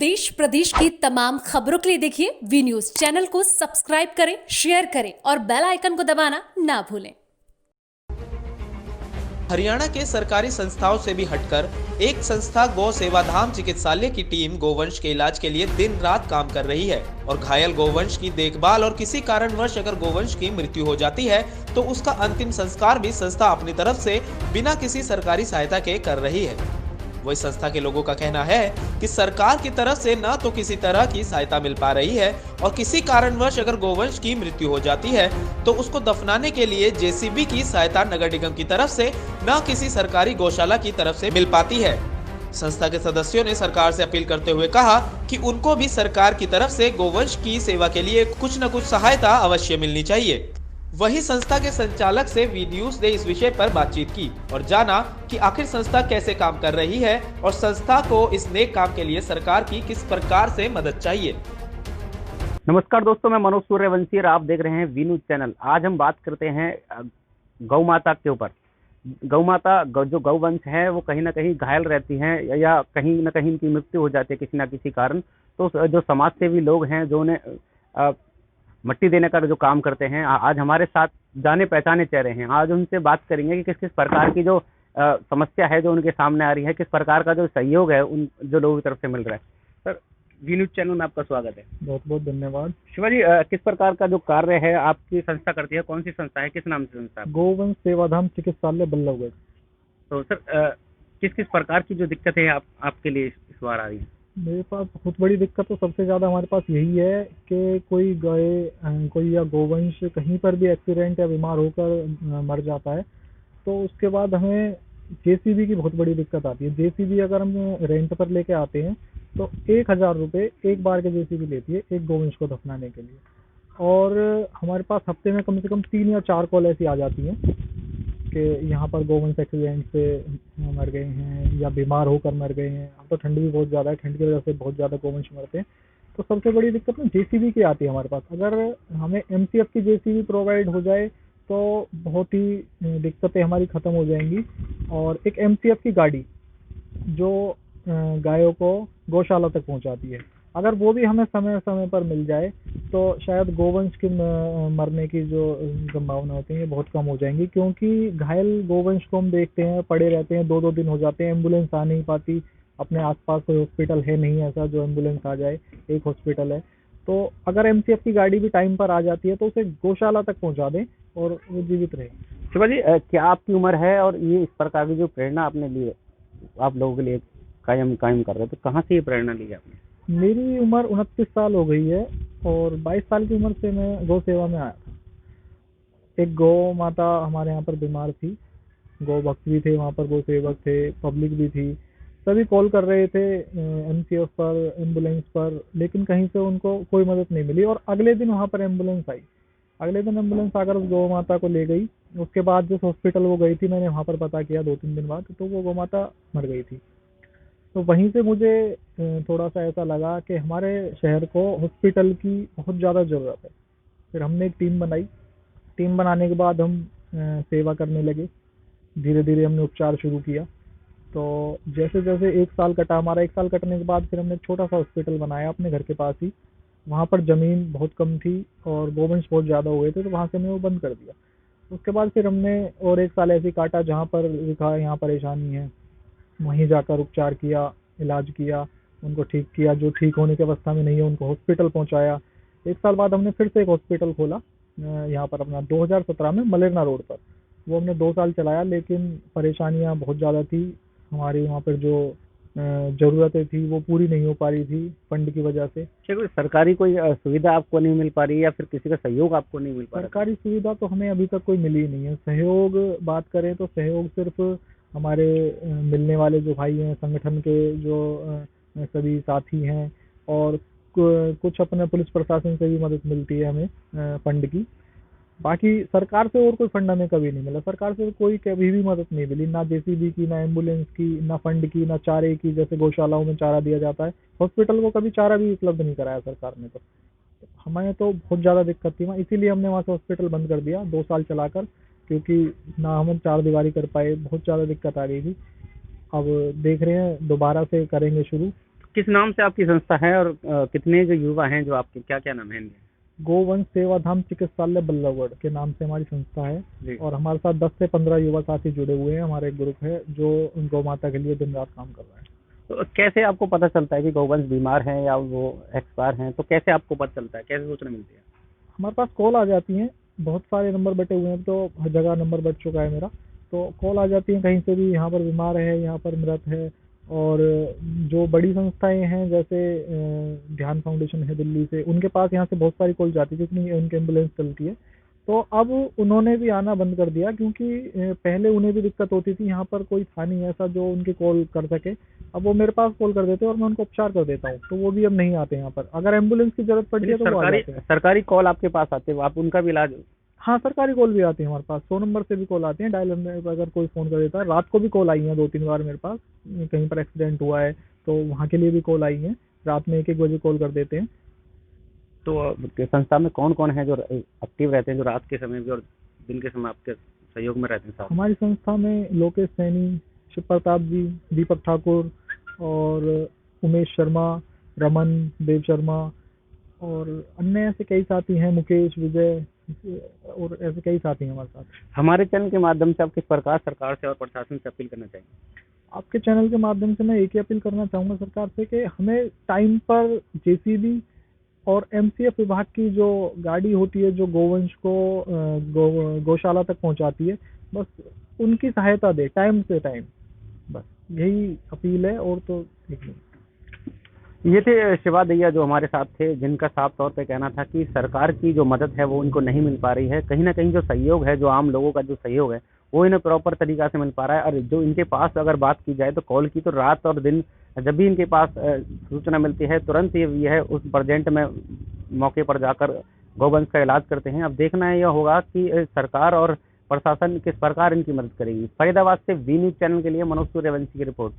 देश प्रदेश की तमाम खबरों के लिए देखिए वी न्यूज चैनल को सब्सक्राइब करें, शेयर करें और बेल आइकन को दबाना ना भूलें। हरियाणा के सरकारी संस्थाओं से भी हटकर एक संस्था गौ सेवाधाम चिकित्सालय की टीम गोवंश के इलाज के लिए दिन रात काम कर रही है और घायल गोवंश की देखभाल और किसी कारणवश अगर गोवंश की मृत्यु हो जाती है तो उसका अंतिम संस्कार भी संस्था अपनी तरफ से बिना किसी सरकारी सहायता के कर रही है। वही संस्था के लोगों का कहना है कि सरकार की तरफ से न तो किसी तरह की सहायता मिल पा रही है और किसी कारणवश अगर गोवंश की मृत्यु हो जाती है तो उसको दफनाने के लिए जेसीबी की सहायता नगर निगम की तरफ से न किसी सरकारी गौशाला की तरफ से मिल पाती है। संस्था के सदस्यों ने सरकार से अपील करते हुए कहा कि उनको भी सरकार की तरफ से गोवंश की सेवा के लिए कुछ न कुछ सहायता अवश्य मिलनी चाहिए। वहीं संस्था के संचालक से वी न्यूज ने इस विषय पर बातचीत की और जाना कि आखिर संस्था कैसे काम कर रही है और संस्था को इस नेक काम के लिए सरकार की किस प्रकार से मदद चाहिए। नमस्कार दोस्तों, मैं मनोज सूर्यवंशी और आप देख रहे हैं वी न्यूज चैनल। आज हम बात करते हैं गौ माता के ऊपर। गौ माता जो गौवंश है वो कहीं ना कहीं घायल रहती हैं या कहीं ना कहीं इनकी मृत्यु हो जाती है किसी ना किसी कारण। तो जो समाज सेवी लोग हैं जो उन्हें मट्टी देने का जो काम करते हैं, आज हमारे साथ जाने पहचाने चेहरे हैं। आज उनसे बात करेंगे कि किस किस प्रकार की जो समस्या है जो उनके सामने आ रही है, किस प्रकार का जो सहयोग है उन जो लोगों की तरफ से मिल रहा है। सर, वी न्यूज चैनल में आपका स्वागत है। बहुत बहुत धन्यवाद। शिवा जी, किस प्रकार का जो कार्य है आपकी संस्था करती है, कौन सी संस्था है, किस नाम से संस्था? गोवंश सेवाधाम चिकित्सालय बल्लभगढ़। तो सर, किस किस प्रकार की जो दिक्कतें आपके लिए इस बार आ रही है? मेरे पास बहुत बड़ी दिक्कत तो सबसे ज़्यादा हमारे पास यही है कि कोई गाय कोई या गोवंश कहीं पर भी एक्सीडेंट या बीमार होकर मर जाता है तो उसके बाद हमें जेसीबी की बहुत बड़ी दिक्कत आती है। जेसीबी अगर हम रेंट पर लेके आते हैं तो 1000 रुपये एक बार के जेसीबी लेती है एक गोवंश को दफनाने के लिए। और हमारे पास हफ्ते में कम से कम 3 या 4 कॉल ऐसी आ जाती हैं कि यहाँ पर गोवंश एक्सीडेंट से मर गए हैं या बीमार होकर मर गए हैं। अब तो ठंड भी बहुत ज़्यादा है, ठंड की वजह से बहुत ज़्यादा गोवंश मरते हैं। तो सबसे बड़ी दिक्कत ना जेसीबी की आती है हमारे पास। अगर हमें एमसीएफ की जेसीबी प्रोवाइड हो जाए तो बहुत ही दिक्कतें हमारी ख़त्म हो जाएंगी। और एक एमसीएफ की गाड़ी जो गायों को गौशाला तक पहुँचाती है, अगर वो भी हमें समय समय पर मिल जाए तो शायद गोवंश की मरने की जो संभावना होती है ये बहुत कम हो जाएंगी। क्योंकि घायल गोवंश को हम देखते हैं पड़े रहते हैं, 2-2 दिन हो जाते हैं, एम्बुलेंस आ नहीं पाती। अपने आसपास कोई हॉस्पिटल है नहीं ऐसा जो एम्बुलेंस आ जाए, एक हॉस्पिटल है। तो अगर एमसीएफ की गाड़ी भी टाइम पर आ जाती है तो उसे गौशाला तक पहुँचा दें और वो जीवित रहे। शिवा जी, क्या आपकी उम्र है और ये इस प्रकार की जो प्रेरणा आपने ली है, आप लोगों के लिए कायम कर रहे हो, तो कहाँ से ये प्रेरणा ली है आपने? मेरी उम्र 29 साल हो गई है और 22 साल की उम्र से मैं गौ सेवा में आया था। एक गौ माता हमारे यहाँ पर बीमार थी, गौ भक्त भी थे वहाँ पर, गौ सेवक थे, पब्लिक भी थी, सभी कॉल कर रहे थे एमसीएफ पर, एम्बुलेंस पर, लेकिन कहीं से उनको कोई मदद नहीं मिली। और अगले दिन वहाँ पर एम्बुलेंस आई, अगले दिन एम्बुलेंस आकर उस गौ माता को ले गई। उसके बाद जिस हॉस्पिटल वो गई थी मैंने वहाँ पर पता किया 2-3 दिन बाद, तो वो गौ माता मर गई थी। तो वहीं से मुझे थोड़ा सा ऐसा लगा कि हमारे शहर को हॉस्पिटल की बहुत ज़्यादा ज़रूरत है। फिर हमने एक टीम बनाई। टीम बनाने के बाद हम सेवा करने लगे। धीरे धीरे हमने उपचार शुरू किया। तो जैसे जैसे 1 साल कटा, हमारा 1 साल कटने के बाद फिर हमने एक छोटा सा हॉस्पिटल बनाया अपने घर के पास ही। वहाँ पर ज़मीन बहुत कम थी और गोवंश बहुत ज़्यादा हुए थे, तो वहाँ से हमने वो बंद कर दिया। उसके बाद फिर हमने और 1 साल ऐसे ही काटा जहाँ पर लिखा यहाँ परेशानी है, वहीं जाकर उपचार किया, इलाज किया, उनको ठीक किया। जो ठीक होने की अवस्था में नहीं है उनको हॉस्पिटल पहुंचाया। 1 साल बाद हमने फिर से एक हॉस्पिटल खोला यहाँ पर अपना 2017 में मलेरना रोड पर। वो हमने 2 साल चलाया, लेकिन परेशानियाँ बहुत ज़्यादा थी। हमारी वहाँ पर जो ज़रूरतें थी वो पूरी नहीं हो पा रही थी फंड की वजह से। कोई सरकारी कोई सुविधा आपको नहीं मिल पा रही है या फिर किसी का सहयोग आपको नहीं मिल पा रहा? सरकारी सुविधा तो हमें अभी तक कोई मिली नहीं है। सहयोग बात करें तो सहयोग सिर्फ हमारे मिलने वाले जो भाई हैं, संगठन के जो सभी साथी हैं, और कुछ अपने पुलिस प्रशासन से भी मदद मिलती है हमें फंड की। बाकी सरकार से और कोई फंड हमें कभी नहीं मिला। सरकार से कोई कभी भी मदद नहीं मिली, ना जेसीबी की, ना एम्बुलेंस की, ना फंड की, ना चारे की। जैसे गौशालाओं में चारा दिया जाता है, हॉस्पिटल को कभी चारा भी उपलब्ध नहीं कराया सरकार ने। तो हमें तो बहुत ज़्यादा दिक्कत थी वहाँ, इसीलिए हमने वहाँ से हॉस्पिटल बंद कर दिया 2 साल चलाकर। क्योंकि ना हम 4 दीवारी कर पाए, बहुत ज़्यादा दिक्कत आ गई थी। अब देख रहे हैं दोबारा से करेंगे शुरू। किस नाम से आपकी संस्था है और कितने जो युवा हैं जो आपके, क्या क्या नाम है इनके? गोवंश सेवाधाम चिकित्सालय बल्लभगढ़ के नाम से हमारी संस्था जी। है और हमारे साथ 10 से 15 युवा साथी जुड़े हुए हैं। हमारा एक ग्रुप है जो गौ माता के लिए दिन रात काम कर रहा है। तो कैसे आपको पता चलता है कि गौवंश बीमार हैं या वो एक्सपायर हैं, तो कैसे आपको पता चलता है, कैसे सूचना मिलती है? हमारे पास कॉल आ जाती हैं, बहुत सारे नंबर बटे हुए हैं, तो हर जगह नंबर बट चुका है मेरा, तो कॉल आ जाती हैं कहीं से भी, यहाँ पर बीमार है, यहाँ पर मृत है। और जो बड़ी संस्थाएं हैं जैसे ध्यान फाउंडेशन है दिल्ली से, उनके पास यहाँ से बहुत सारी कॉल जाती है क्योंकि उनकी एम्बुलेंस चलती है। तो अब उन्होंने भी आना बंद कर दिया क्योंकि पहले उन्हें भी दिक्कत होती थी, यहाँ पर कोई था नहीं ऐसा जो उनकी कॉल कर सके। अब वो मेरे पास कॉल कर देते हैं और मैं उनको उपचार कर देता हूँ, तो वो भी अब नहीं आते यहाँ पर। अगर एम्बुलेंस की जरूरत पड़ती है तो वो आ जाते हैं। सरकारी कॉल आपके पास आते हैं, आप उनका भी इलाज? हाँ, सरकारी कॉल भी आती है हमारे पास, 100 नंबर से भी कॉल आती है, डायल में अगर कोई फ़ोन कर देता है। रात को भी कॉल आई है 2-3 बार मेरे पास, कहीं पर एक्सीडेंट हुआ है तो वहाँ के लिए भी कॉल आई है। रात में 1-1 बजे कॉल कर देते हैं। तो संस्था में कौन कौन है जो एक्टिव रहते हैं, जो रात के समय भी और दिन के समय आपके सहयोग में रहते हैं साथ? हमारी संस्था में लोकेश सैनी, शिव प्रताप जी, दीपक ठाकुर और उमेश शर्मा, रमन, देव शर्मा और अन्य ऐसे कई साथी हैं, मुकेश, विजय और ऐसे कई साथी हैं हमारे साथ। हमारे चैनल के माध्यम से आप किस प्रकार सरकार से और प्रशासन से अपील करना चाहिए? आपके चैनल के माध्यम से मैं एक ही अपील करना चाहूँगा सरकार से कि हमें टाइम पर जेसीबी और एमसीएफ विभाग की जो गाड़ी होती है जो गोवंश को गौशाला तक पहुंचाती है, बस उनकी सहायता दे टाइम से टाइम, बस यही अपील है और तो ठीक नहीं। ये थे शिवा दैया जो हमारे साथ थे, जिनका साफ तौर पे कहना था कि सरकार की जो मदद है वो उनको नहीं मिल पा रही है। कहीं ना कहीं जो सहयोग है, जो आम लोगों का जो सहयोग है, वो इन्हें प्रॉपर तरीका से मिल पा रहा है। और जो इनके पास अगर बात की जाए तो कॉल की तो रात और दिन जब भी इनके पास सूचना मिलती है तुरंत ये उस प्रेजेंट में मौके पर जाकर गौवंश का इलाज करते हैं। अब देखना यह होगा कि सरकार और प्रशासन किस प्रकार इनकी मदद करेगी। फरीदाबाद से वी न्यूज़ चैनल के लिए मनोज सूर्यवंशी की रिपोर्ट।